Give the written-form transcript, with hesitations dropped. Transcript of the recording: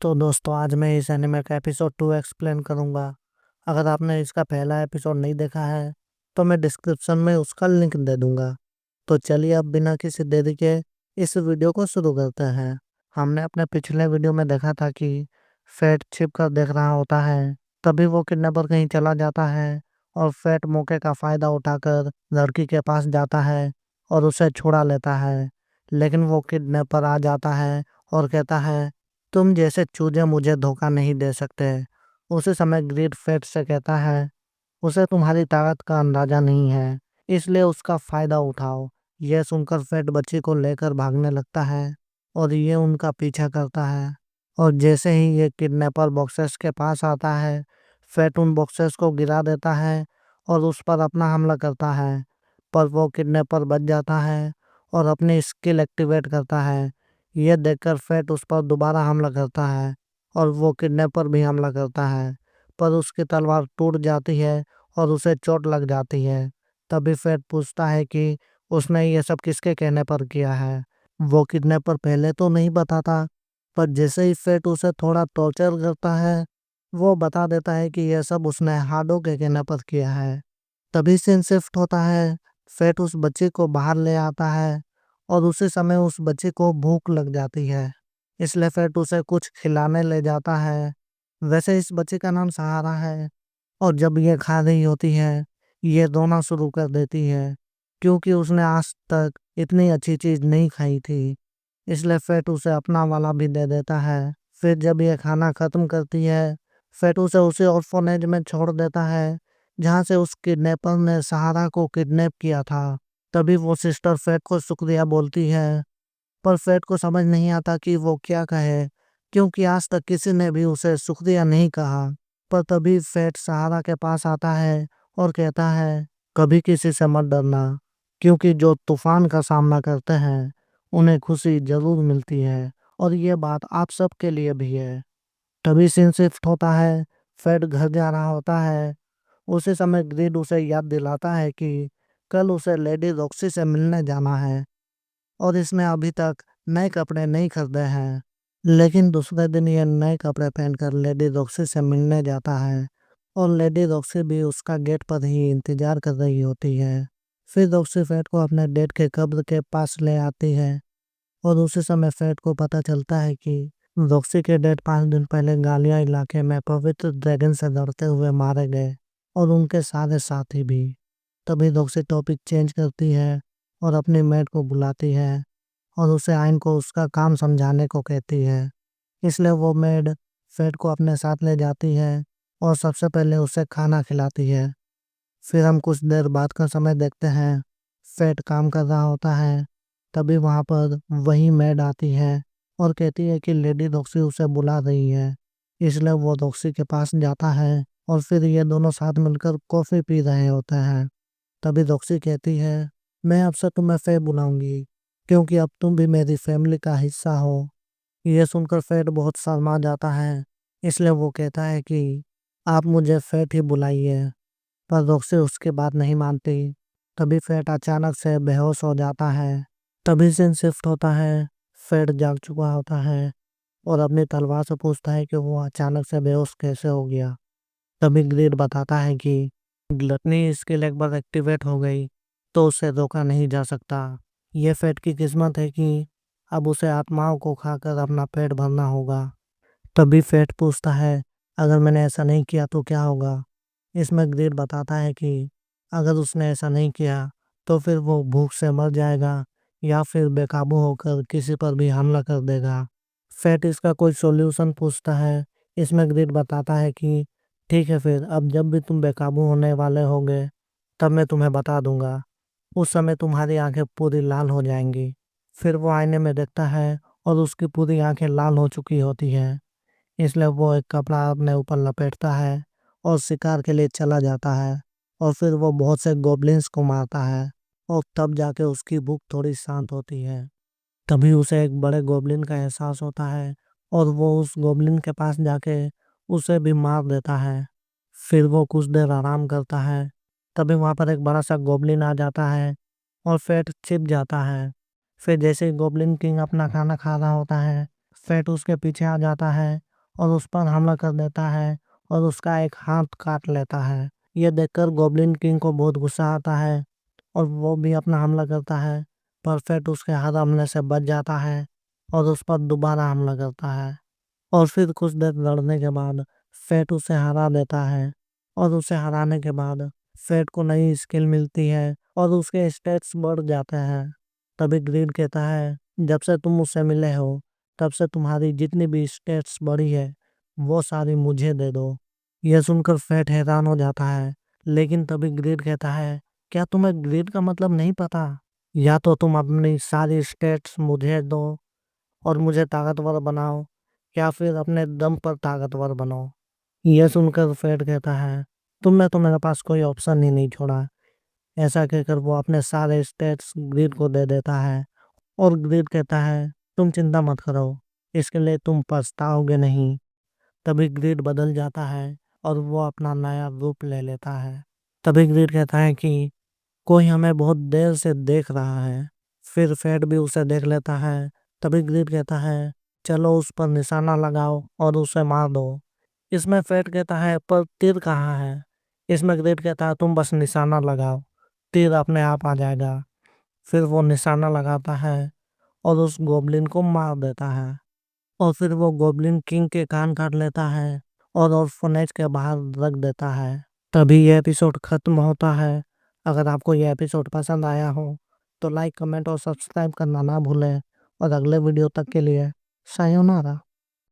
तो दोस्तों आज मैं इस एनिमे का एपिसोड 2 एक्सप्लेन करूंगा। अगर आपने इसका पहला एपिसोड नहीं देखा है तो मैं डिस्क्रिप्शन में उसका लिंक दे दूंगा। तो चलिए अब बिना किसी देरी के इस वीडियो को शुरू करते हैं। हमने अपने पिछले वीडियो में देखा था कि फैट छिप कर देख रहा होता है, तभी वो किडनैपर कहीं चला जाता है और फैट मौके का फायदा उठाकर लड़की के पास जाता है और उसे छुड़ा लेता है। लेकिन वो किडनैपर आ जाता है और कहता है, तुम जैसे चूजे मुझे धोखा नहीं दे सकते। उसी समय ग्रीड फेट से कहता है, उसे तुम्हारी ताकत का अंदाजा नहीं है, इसलिए उसका फायदा उठाओ। यह सुनकर फेट बच्ची को लेकर भागने लगता है और ये उनका पीछा करता है। और जैसे ही ये किडनैपर बॉक्सेस के पास आता है, फेट उन बॉक्सेस को गिरा देता है और उस पर अपना हमला करता है। पर वो किडनैपर बच जाता है और अपनी स्किल एक्टिवेट करता है। यह देखकर फेट उस पर दोबारा हमला करता है और वो किडनैपर भी हमला करता है, पर उसकी तलवार टूट जाती है और उसे चोट लग जाती है। तभी फेट पूछता है कि उसने ये सब किसके कहने पर किया है। वो किडनैपर पहले तो नहीं बताता, पर जैसे ही फेट उसे थोड़ा टॉर्चर करता है, वो बता देता है कि यह सब उसने हाडो के कहने पर किया है। तभी सीन शिफ्ट होता है। फेट उस बच्चे को बाहर ले आता है और उसी समय उस बच्चे को भूख लग जाती है, इसलिए फेट उसे कुछ खिलाने ले जाता है। वैसे इस बच्चे का नाम सहारा है और जब ये खा रही होती है, ये रोना शुरू कर देती है क्योंकि उसने आज तक इतनी अच्छी चीज नहीं खाई थी। इसलिए फेट उसे अपना वाला भी दे देता है। फिर जब ये खाना खत्म करती है, फेट उसे उसी ऑर्फनेज में छोड़ देता है जहाँ से उस किडनैपर ने सहारा को किडनैप किया था। तभी वो सिस्टर फेट को शुक्रिया बोलती है, पर फेट को समझ नहीं आता कि वो क्या कहे क्योंकि आज तक किसी ने भी उसे शुक्रिया नहीं कहा। पर तभी फेट सहारा के पास आता है और कहता है, कभी किसी से मत डरना, क्योंकि जो तूफान का सामना करते हैं उन्हें खुशी जरूर मिलती है और ये बात आप सबके लिए भी है। तभी सीन शिफ्ट होता है। फेट घर जा रहा होता है। उसी समय ग्रीड उसे याद दिलाता है कि कल उसे लेडी रॉक्सी से मिलने जाना है और इसने अभी तक नए कपड़े नहीं खरीदे हैं। लेकिन दूसरे दिन ये नए कपड़े पहनकर लेडी रॉक्सी से मिलने जाता है और लेडी रॉक्सी भी उसका गेट पर ही इंतजार कर रही होती है। फिर रॉक्सी फेट को अपने डेड के कब्र के पास ले आती है और उसी समय फेट को पता चलता है कि रॉक्सी के डेड 5 दिन पहले गालिया इलाके में पवित्र ड्रैगन से लड़ते हुए मारे गए और उनके सारे साथी भी। तभी रॉक्सी टॉपिक चेंज करती है और अपनी मेड को बुलाती है और उसे आइन को उसका काम समझाने को कहती है। इसलिए वो मेड फेट को अपने साथ ले जाती है और सबसे पहले उसे खाना खिलाती है। फिर हम कुछ देर बाद का समय देखते हैं। फेट काम कर रहा होता है। तभी वहां पर वही मेड आती है और कहती है कि लेडी रॉक्सी उसे बुला रही है। इसलिए वो रॉक्सी के पास जाता है और फिर ये दोनों साथ मिलकर कॉफी पी रहे होते हैं। तभी रॉक्सी कहती है, मैं अब से तुम्हें फे बुलाऊंगी क्योंकि अब तुम भी मेरी फैमिली का हिस्सा हो। ये सुनकर फेट बहुत शर्मा जाता है, इसलिए वो कहता है कि आप मुझे फेट ही बुलाइए। पर रॉक्सी उसकी बात नहीं मानती। तभी फेट अचानक से बेहोश हो जाता है। तभी सीन शिफ्ट होता है। फेट जाग चुका होता है और अपनी तलवार से पूछता है कि वो अचानक से बेहोश कैसे हो गया। तभी ग्रीड बताता है कि ग्लटनी स्किल एक बार एक्टिवेट हो गई तो उसे रोका नहीं जा सकता। ये फेट की किस्मत है कि अब उसे आत्माओं को खाकर अपना पेट भरना होगा। तभी फेट पूछता है, अगर मैंने ऐसा नहीं किया तो क्या होगा। इसमें ग्रीड बताता है कि अगर उसने ऐसा नहीं किया तो फिर वो भूख से मर जाएगा या फिर बेकाबू होकर किसी पर भी हमला कर देगा। फेट इसका कोई सॉल्यूशन पूछता है। इसमें ग्रीड बताता है कि ठीक है, फिर अब जब भी तुम बेकाबू होने वाले होगे तब मैं तुम्हें बता दूंगा। उस समय तुम्हारी आंखें पूरी लाल हो जाएंगी। फिर वो आईने में देखता है और उसकी पूरी आंखें लाल हो चुकी होती हैं। इसलिए वो एक कपड़ा अपने ऊपर लपेटता है और शिकार के लिए चला जाता है और फिर वो बहुत से गोब्लिन्स को मारता है और तब जाके उसकी भूख थोड़ी शांत होती है। तभी उसे एक बड़े गोब्लिन का एहसास होता है और वो उस गोब्लिन के पास जाके उसे भी मार देता है। फिर वो कुछ देर आराम करता है। तभी वहां पर एक बड़ा सा गोब्लिन आ जाता है और फेट छिप जाता है। फिर जैसे ही गोब्लिन किंग अपना खाना खा रहा होता है, फेट उसके पीछे आ जाता है और उस पर हमला कर देता है और उसका एक हाथ काट लेता है। यह देखकर गॉब्लिन किंग को बहुत गुस्सा आता है और वो भी अपना हमला करता है, पर फेट उसके हर हमले से बच जाता है और उस पर दोबारा हमला करता है। और फिर कुछ देर लड़ने के बाद फेट उसे हरा देता है और उसे हराने के बाद फेट को नई स्किल मिलती है और उसके स्टेट्स बढ़ जाते हैं। तभी ग्रीड कहता है, जब से तुम मुझसे मिले हो तब से तुम्हारी जितनी भी स्टेट्स बढ़ी है वो सारी मुझे दे दो। यह सुनकर फेट हैरान हो जाता है, लेकिन तभी ग्रीड कहता है, क्या तुम्हें ग्रीड का मतलब नहीं पता? या तो तुम अपनी सारी स्टेट्स मुझे दो और मुझे ताकतवर बनाओ, या फिर अपने दम पर ताकतवर बनो। यह सुनकर फेट कहता है, तुमने तो मेरे पास कोई ऑप्शन ही नहीं छोड़ा। ऐसा कहकर वो अपने सारे स्टेट्स ग्रीड को दे देता है और ग्रीड कहता है, तुम चिंता मत करो, इसके लिए तुम पछताओगे नहीं। तभी ग्रीड बदल जाता है और वो अपना नया रूप ले लेता है। तभी ग्रीड कहता है कि कोई हमें बहुत देर से देख रहा है। फिर फेट भी उसे देख लेता है। तभी ग्रीड कहता है, चलो उस पर निशाना लगाओ और उसे मार दो। इसमें फेट कहता है, पर तीर कहाँ है? इसमें ग्रीड कहता है, तुम बस निशाना लगाओ, तीर अपने आप आ जाएगा। फिर वो निशाना लगाता है और उस गोब्लिन को मार देता है और फिर वो गोब्लिन किंग के कान काट लेता है और ऑर्फनेज के बाहर रख देता है। तभी ये एपिसोड खत्म होता है। अगर आपको ये एपिसोड पसंद आया हो तो लाइक कमेंट और सब्सक्राइब करना ना भूलें और अगले वीडियो तक के लिए सायोनारा।